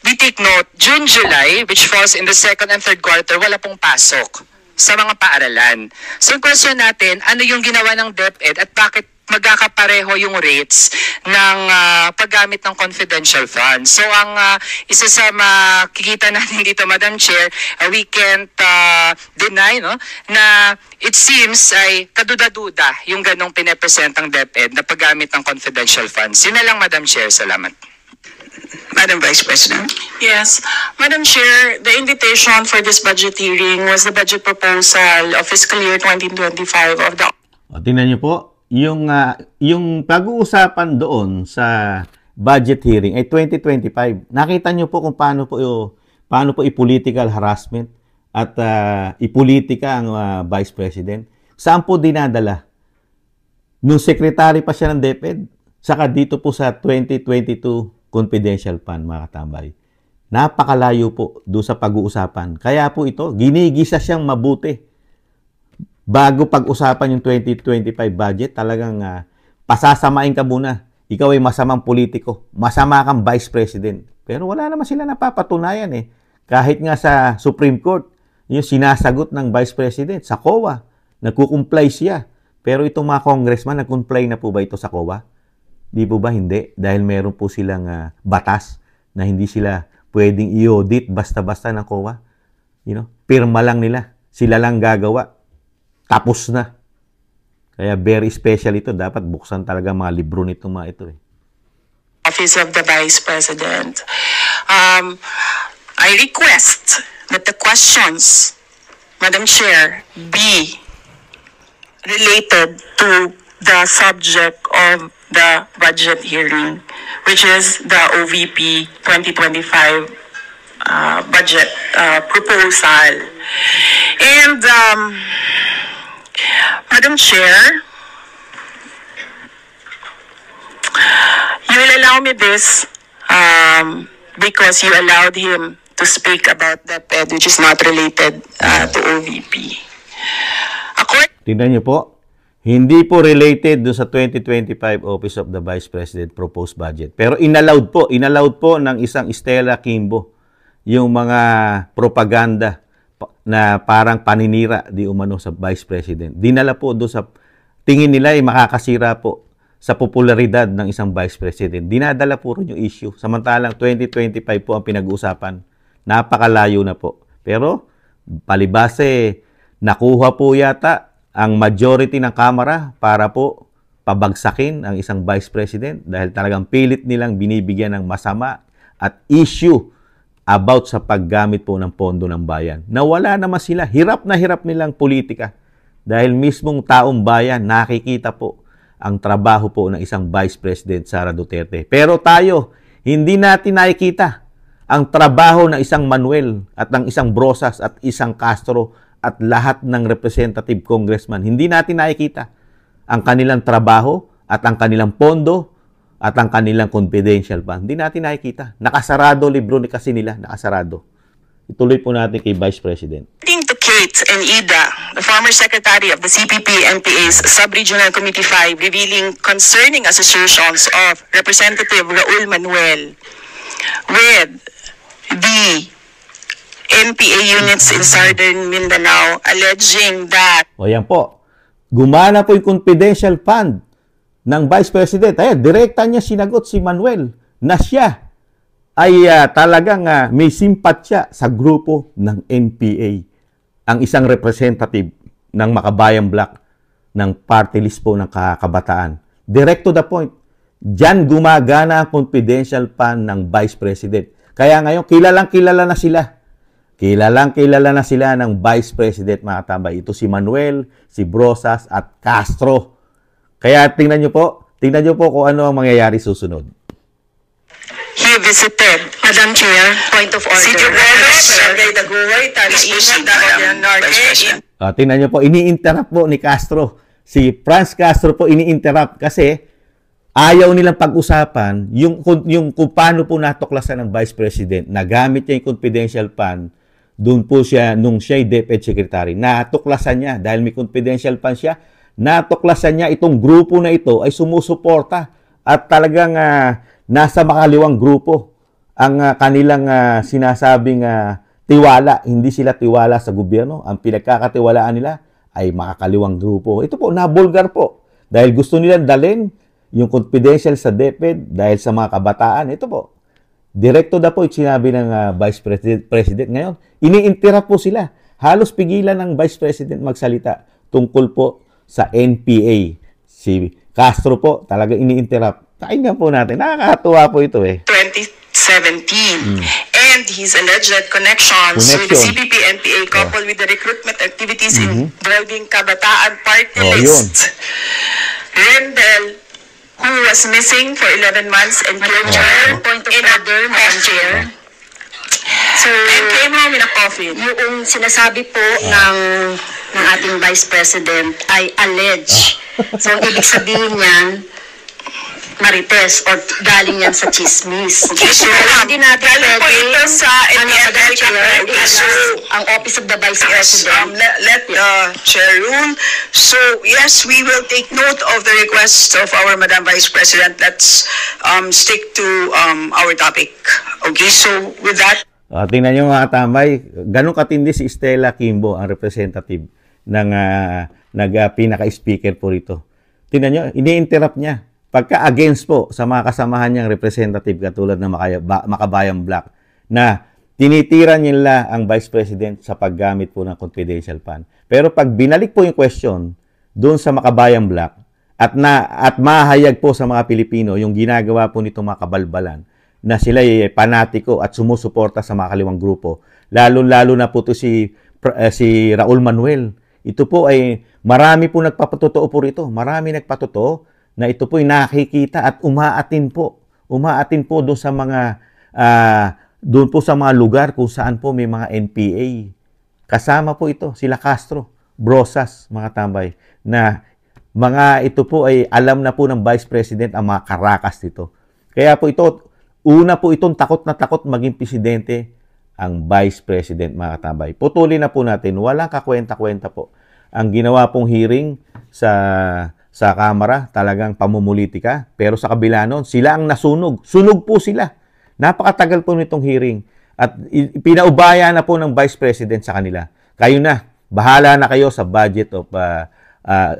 we take note, June, July, which falls in the second and third quarter, wala pong pasok sa mga paaralan. So, yung question natin, ano yung ginawa ng DepEd at bakit magkakapareho yung rates ng paggamit ng confidential funds? So, ang isa sa makikita natin dito, Madam Chair, we can't deny na it seems ay kaduda-duda yung ganong pinepresent ng DepEd na paggamit ng confidential funds. Yun na lang, Madam Chair. Salamat. Madam Vice President. Yes. Madam Chair, the invitation for this budget hearing was the budget proposal of fiscal year 2025 of the... Tingnan niyo po, yung pag-uusapan doon sa budget hearing ay 2025. Nakita niyo po kung paano po i-political harassment at i-politika ang Vice President. Saan po dinadala? Nung secretary pa siya ng DepEd, saka dito po sa 2022 confidential fund, mga katambay. Napakalayo po doon sa pag-uusapan. Kaya po ito, ginigisa siyang mabuti. Bago pag-usapan yung 2025 budget, talagang pasasamain ka muna. Ikaw ay masamang politiko. Masama kang Vice President. Pero wala naman sila napapatunayan Kahit nga sa Supreme Court, yung sinasagot ng Vice President sa COA, nagkukumplay siya. Pero itong mga congressman, nag-comply na po ba ito sa COA? Di po ba hindi? Dahil meron po silang batas na hindi sila pwedeng i-audit basta-basta ng COA. Pirma lang nila. Sila lang gagawa. Tapos na. Kaya very special ito. Dapat buksan talaga mga libro nitong mga ito. Office of the Vice President. I request that the questions, Madam Chair, be related to the subject of the budget hearing, which is the OVP 2025 budget proposal. And Madam Chair, you will allow me this because you allowed him to speak about the PED which is not related to OVP. Tingnan niyo po, hindi po related do sa 2025 Office of the Vice President proposed budget. Pero inallowed po ng isang Stella Kimbo yung mga propaganda na parang paninira di umano sa Vice President. Dinala po do sa tingin nila ay makakasira po sa popularidad ng isang Vice President. Dinadala po rin yung issue. Samantalang 2025 po ang pinag-uusapan. Napakalayo na po. Pero palibase, nakuha po yata ang majority ng Kamara para po pabagsakin ang isang Vice President dahil talagang pilit nilang binibigyan ng masama at issue about sa paggamit po ng pondo ng bayan. Nawala naman sila. Hirap na hirap nilang politika dahil mismong taong bayan nakikita po ang trabaho po ng isang Vice President Sara Duterte. Pero tayo, hindi natin nakikita ang trabaho ng isang Manuel at ng isang Brosas at isang Castro at lahat ng representative congressman. Hindi natin nakikita ang kanilang trabaho at ang kanilang pondo at ang kanilang confidential fund. Hindi natin nakikita. Nakasarado, libro ni kasi nila, nakasarado. Ituloy po natin kay Vice President. According to Kate and Ida, the former secretary of the CPP-NPA's Sub-Regional Committee 5, revealing concerning associations of Representative Raul Manuel with the NPA units in Southern Mindanao, alleging that... O yan po, gumana po yung confidential fund ng Vice President. Ayan, direkta niya sinagot si Manuel na siya ay talagang may simpatya sa grupo ng NPA. Ang isang representative ng Makabayan Bloc ng party list po ng Kabataan. Direct to the point. Diyan gumagana ang confidential fund ng Vice President. Kaya ngayon, kilalang-kilala na sila. Kilalang-kilala na sila ng Vice President, mga katambay. Ito si Manuel, si Brosas, at Castro. Kaya tingnan nyo po kung ano ang mangyayari susunod. He visited, Madam Chair, point of order. City Bolos, Barangay Daguhoy, Tanaingat, Davao del Norte. Tingnan nyo po, ini-interrupt po ni Castro. Si Franz Castro po ini-interrupt kasi ayaw nilang pag-usapan yung kung paano po natuklasan ng Vice President na gamit niya yung confidential fund. Doon po siya, nung siya'y DepEd Secretary, natuklasan niya dahil may confidential fund siya, natuklasan niya itong grupo na ito ay sumusuporta at talagang nasa makaliwang grupo ang kanilang sinasabing tiwala. Hindi sila tiwala sa gobyerno. Ang pinagkakatiwalaan nila ay makakaliwang grupo. Ito po, nabulgar po. Dahil gusto nilang dalhin yung confidential sa DepEd dahil sa mga kabataan. Ito po, direkto na po sinabi ng Vice President ngayon. Ini-interrupt po sila. Halos pigilan ng Vice President magsalita tungkol po sa NPA. Si Castro po talaga ini-interrupt. Pakinggan po natin. Nakakatuwa po ito 2017. And his alleged connections with the CPP-NPA coupled with the recruitment activities involving Kabataan Party List. Rendell, who was missing for 11 months and killed point of order, Madam Chair. So, and came home in a coffin. Yung sinasabi po ng ating Vice President ay allege. So, ibig sabihin niyan, marites or galing yan sa chismis. So, hindi natin pwede ang Office of the Vice President. Let the Chair rule. So, yes, we will take note of the request of our Madam Vice President. Let's stick to our topic. Okay, so with that... tingnan nyo mga katambay, ganun katindi si Stella Kimbo, ang representative ng pinaka-speaker po rito. Tingnan nyo, ini-interrupt niya. Pagka-against po sa mga kasamahan niyang representative katulad ng Makabayan Bloc na tinitira nila ang Vice President sa paggamit po ng confidential fund. Pero pag binalik po yung question doon sa Makabayan Bloc at mahayag po sa mga Pilipino yung ginagawa po nitong mga kabalbalan na sila ay panatiko at sumusuporta sa mga kaliwang grupo. Lalo-lalo na po ito si Raul Manuel. Ito po ay marami po nagpapatotoo po rito. Marami nagpatotoo na ito po'y nakikita at umaatin po. Umaatin po doon sa mga doon po sa mga lugar kung saan po may mga NPA. Kasama po ito, sila Castro, Brosas, mga tambay, na mga ito po ay alam na po ng Vice President ang mga karakas nito. Kaya po ito, una po itong takot na takot maging presidente ang Vice President, mga tambay. Putulin na po natin, walang kakwenta-kwenta po. Ang ginawa pong hearing sa Kamara, talagang pamumulitika. Pero sa kabila nun, sila ang nasunog. Sunog po sila. Napakatagal po nitong hearing. At pinaubaya na po ng Vice President sa kanila. Kayo na. Bahala na kayo sa budget of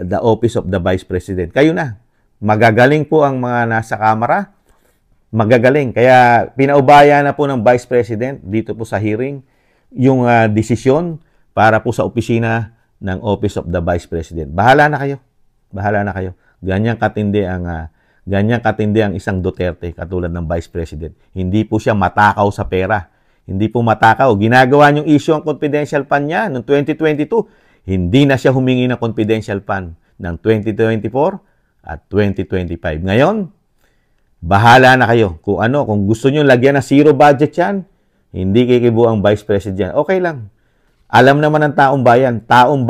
the Office of the Vice President. Kayo na. Magagaling po ang mga nasa Kamara. Magagaling. Kaya pinaubaya na po ng Vice President dito po sa hearing yung desisyon para po sa opisina ng Office of the Vice President. Bahala na kayo. Bahala na kayo. Ganyan katindi ang isang Duterte katulad ng Vice President. Hindi po siya matakaw sa pera. Hindi po matakaw. Ginagawa niyong issue ang confidential fund niya noong 2022. Hindi na siya humingi ng confidential fund ng 2024 at 2025. Ngayon, bahala na kayo. Kung gusto niyo lagyan ng zero budget yan, hindi kikibo ang Vice President. Okay lang. Alam naman ng taong bayan. Taong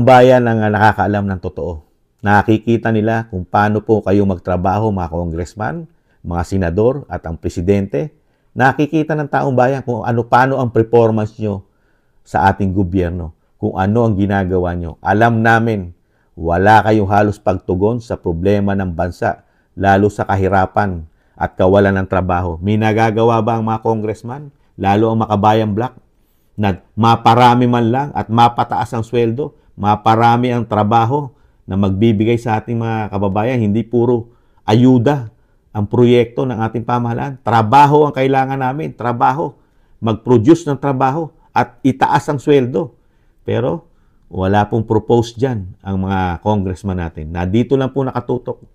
bayan ang nakakaalam ng totoo. Nakikita nila kung paano po kayo magtrabaho, mga congressman, mga senador at ang presidente. Nakikita ng taong bayan kung paano ang performance nyo sa ating gobyerno. Kung ano ang ginagawa nyo. Alam namin, wala kayong halos pagtugon sa problema ng bansa, lalo sa kahirapan at kawalan ng trabaho. May nagagawa ba ang mga congressman, lalo ang makabayang black, na maparami man lang at mapataas ang sweldo, maparami ang trabaho na magbibigay sa ating mga kababayan, hindi puro ayuda ang proyekto ng ating pamahalaan. Trabaho ang kailangan namin, trabaho. Mag-produce ng trabaho at itaas ang sweldo. Pero wala pong propose dyan ang mga congressman natin. Na dito lang po nakatutok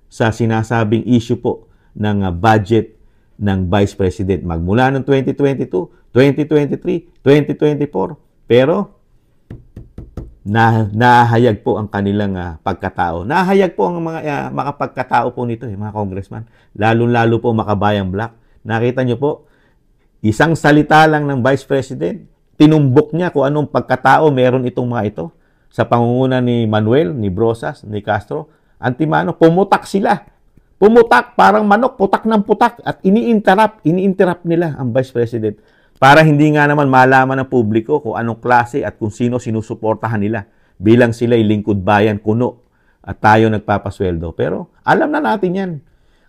sa sinasabing issue po ng budget ng Vice President. Magmula ng 2022, 2023, 2024. Pero nahayag po ang kanilang pagkatao. Nahayag po ang mga pagkatao po nito, mga congressman. Lalo-lalo po makabayang black. Nakita nyo po, isang salita lang ng Vice President, tinumbok niya kung anong pagkatao meron itong mga ito. Sa pangunguna ni Manuel, ni Brosas, ni Castro, Antimano, pumutak sila. Pumutak, parang manok, putak ng putak. At ini-interrupt nila ang Vice President. Para hindi nga naman malaman ng publiko kung anong klase at kung sino sinusuportahan nila. Bilang sila'y lingkod bayan, kuno. At tayo nagpapasweldo. Pero alam na natin yan.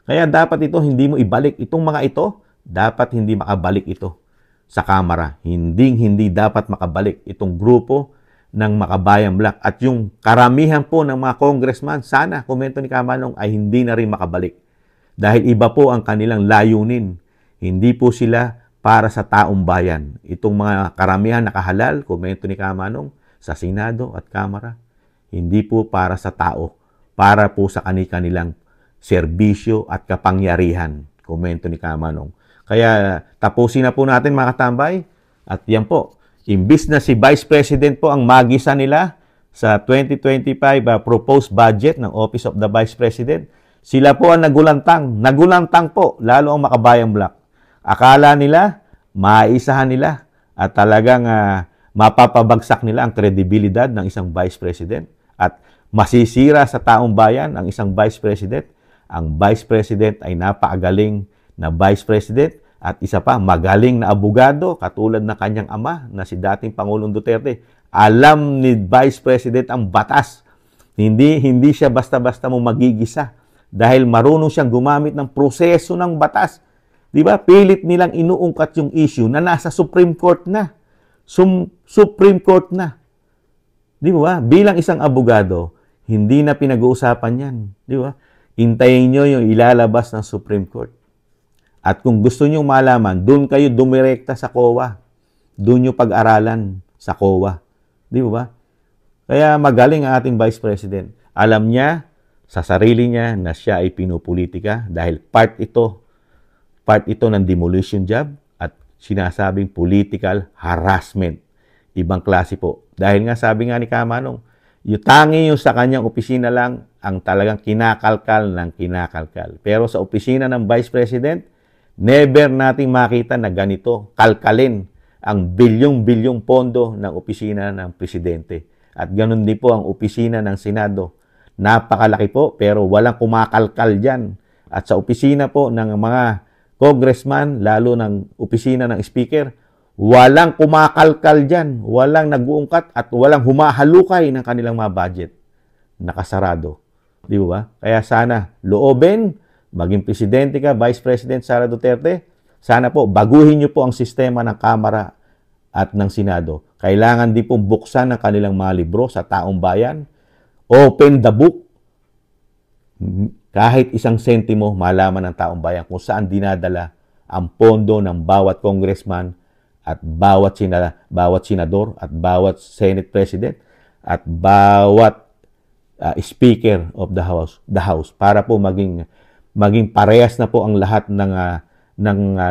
Kaya dapat ito hindi mo ibalik. Itong mga ito, dapat hindi makabalik ito sa Kamara. Hindi dapat makabalik itong grupo ng Makabayang Black. At yung karamihan po ng mga congressman, sana, komento ni Kamanong, ay hindi na rin makabalik. Dahil iba po ang kanilang layunin. Hindi po sila para sa taong bayan. Itong mga karamihan nakahalal, komento ni Kamanong, sa Senado at Kamara, hindi po para sa tao, para po sa kanilang serbisyo at kapangyarihan, komento ni Kamanong. Kaya tapusin na po natin, mga katambay, at yan po, imbis na si Vice President po ang magisa nila sa 2025 proposed budget ng Office of the Vice President, sila po ang nagulantang po, lalo ang Makabayang Black. Akala nila, maisahan nila at talagang mapapabagsak nila ang kredibilidad ng isang Vice President at masisira sa taong bayan ang isang Vice President. Ang Vice President ay napakagaling na Vice President at isa pa, magaling na abogado katulad ng kanyang ama na si dating Pangulong Duterte. Alam ni Vice President ang batas. Hindi siya basta-basta mo magigisa dahil marunong siyang gumamit ng proseso ng batas. Diba? Pilit nilang inuungkat yung issue na nasa Supreme Court na. Supreme Court na. Di ba? Bilang isang abogado, hindi na pinag-uusapan yan. Di ba? Hintayin nyo yung ilalabas ng Supreme Court. At kung gusto nyo malaman, doon kayo dumirekta sa COA. Doon nyo pag-aralan sa COA. Di ba? Kaya magaling ang ating Vice President. Alam niya sa sarili niya na siya ay pinupolitika dahil part ito ng demolition job at sinasabing political harassment. Ibang klase po. Dahil nga sabi nga ni Kamanong, Yung tangi yung sa kanyang opisina lang ang talagang kinakalkal ng kinakalkal. Pero sa opisina ng Vice President, never nating makita na ganito kalkalin ang bilyong-bilyong pondo ng opisina ng Presidente. At ganun din po ang opisina ng Senado. Napakalaki po pero walang kumakalkal dyan. At sa opisina po ng mga congressman, lalo ng opisina ng Speaker, walang kumakalkal dyan, walang nag-uungkat at walang humahalukay ng kanilang mga budget. Nakasarado. Di ba? Kaya sana, loobin, maging presidente ka, Vice President Sara Duterte, sana po, baguhin niyo po ang sistema ng Kamara at ng Senado. Kailangan din pong buksan ang kanilang mga libro sa taong bayan. Open the book. Kahit isang sentimo, malaman ng taong bayan kung saan dinadala ang pondo ng bawat congressman at bawat senador at bawat Senate President at bawat Speaker of the House para po maging parehas na po ang lahat ng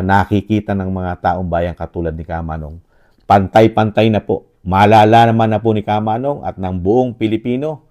nakikita ng mga taong bayan katulad ni Kamanong. Pantay-pantay na po. Malala naman na po ni Kamanong at ng buong Pilipino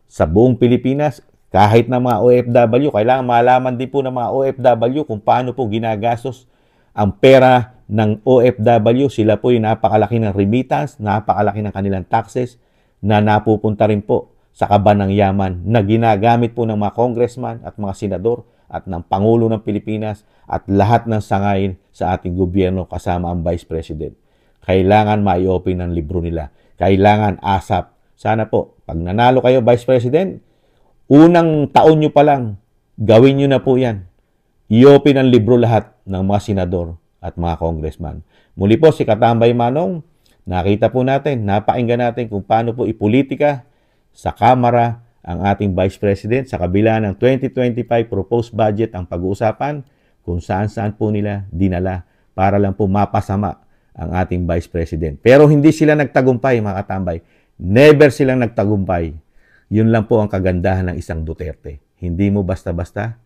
sa buong Pilipinas, kahit ng mga OFW, kailangan malaman din po ng mga OFW kung paano po ginagastos ang pera ng OFW. Sila po yung napakalaki ng remittance, napakalaki ng kanilang taxes na napupunta rin po sa kaban ng yaman na ginagamit po ng mga congressman at mga senador at ng Pangulo ng Pilipinas at lahat ng sangay sa ating gobyerno kasama ang Vice President. Kailangan ma-open ang libro nila. Kailangan ASAP. Sana po, pag nanalo kayo Vice President, unang taon nyo pa lang, gawin nyo na po yan. I-open ang libro lahat ng mga senador at mga congressman. Muli po si Katambay Manong, nakita po natin, napakinggan natin kung paano po ipolitika sa Kamara ang ating Vice President sa kabila ng 2025 proposed budget ang pag-uusapan kung saan-saan po nila dinala para lang po mapasama ang ating Vice President. Pero hindi sila nagtagumpay, mga katambay. Never silang nagtagumpay. Yun lang po ang kagandahan ng isang Duterte. Hindi mo basta-basta,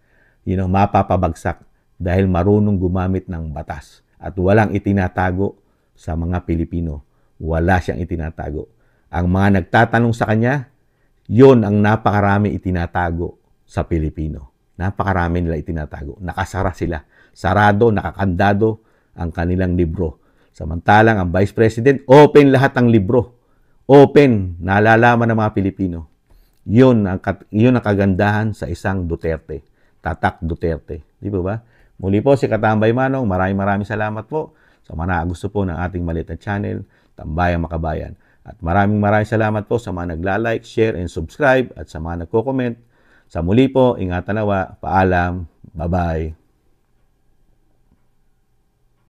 mapapabagsak dahil marunong gumamit ng batas. At walang itinatago sa mga Pilipino. Wala siyang itinatago. Ang mga nagtatanong sa kanya, yun ang napakarami itinatago sa Pilipino. Napakarami nila itinatago. Nakasara sila. Sarado, nakakandado ang kanilang libro. Samantalang ang Vice President, open lahat ang libro. Open, nalalaman ng mga Pilipino. Yun ang kagandahan sa isang Duterte. Tatak Duterte. Di ba? Muli po si Katambay Manong. Maraming salamat po sa mga gusto po ng ating maliit na channel, Tambayang Makabayan. At maraming salamat po sa mga nagla-like, share, and subscribe at sa mga nagko-comment. Sa muli po, ingatan nawa. Paalam. Bye-bye.